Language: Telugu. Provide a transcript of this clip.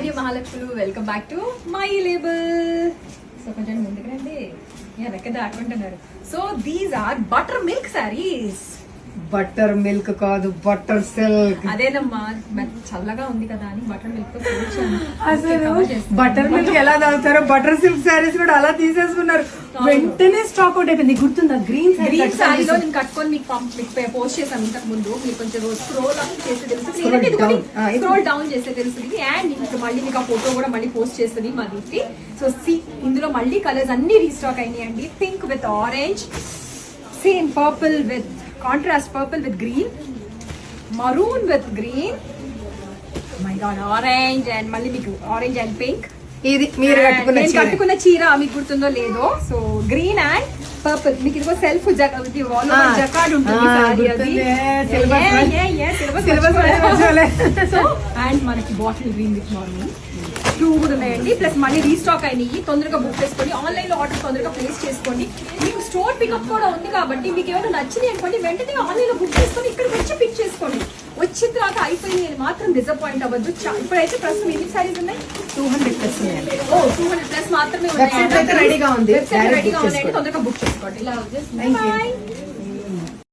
dear Mahalakshmi, welcome back to my label. So కొంచెం ముందుకు రండి. వెనక దాటుకుంటున్నారు. So these are buttermilk sarees. Butter milk కాదు, బటర్ సిల్క్. అదేనమ్మా, చల్లగా ఉంది కదా అని బటర్ మిల్క్ తో కూర్చొని అసలు బటర్ మిల్క్ ఎలా తాగుతారో బటర్ సిల్క్ సారీస్ కూడా అలా తీసేసుకున్నారు. వెంటనే స్టాక్ అవుట్ అయిపోయింది. గుర్తుందా గ్రీన్ గ్రీన్ సారీలో నేను కట్టుకొని మీకు పోస్ట్ చేశాను ఇంతకు ముందు. మీరు కొంచెం స్క్రోల్ అప్ చేస్తే తెలుస్తుంది, స్క్రోల్ డౌన్ చేస్తే తెలుస్తుంది. అండ్ ఇప్పుడు మళ్ళీ మీకు ఆ ఫోటో కూడా మళ్ళీ పోస్ట్ చేస్తుంది మా దీప్తి. సో ఇందులో మళ్ళీ కలర్స్ అన్ని రీస్టాక్ అయినాయి అండి. Pink with orange, same purple with contrast purple with green, maroon with green, my God orange, and మళ్ళీ మీకు ఆరెంజ్ అండ్ పింక్. ఇది మీరు కట్టుకున్న చీర మీకు గుర్తుందో లేదో. So green and purple. మీకు ఇదిగో సెల్ఫ్ జకార్డ్ ఉంటుంది. సో అండ్ మనకి బాటిల్ గ్రీన్ విత్ మార్నింగ్ 2 కూడా ఉన్నాయండి. ప్లస్ మళ్ళీ రీస్టాక్ అయినాయి. తొందరగా బుక్ చేసుకోండి, ఆన్లైన్ లో ఆర్డర్ తొందరగా ప్లేస్ చేసుకోండి. మీకు స్టోర్ పికప్ కూడా ఉంది కాబట్టి మీకు ఏమైనా నచ్చినాయి అనుకోండి, వెంటనే ఆన్లైన్ లో బుక్ చేసుకొని ఇక్కడికి వచ్చి పిక్ చేసుకోండి. వచ్చిన తర్వాత అయిపోయింది అని మాత్రం డిసప్పాయింట్ అవ్వద్దు. ఇప్పుడైతే ప్రస్తుతం ఎన్ని సారీస్ ఉన్నాయి? 200+ ఉన్నాయి. 200+ మాత్రమే ఉన్నాయి. రెడీగా ఉంది. రెడీగా ఉన్నాయండి, తొందరగా బుక్ చేసుకోండి. ఇలా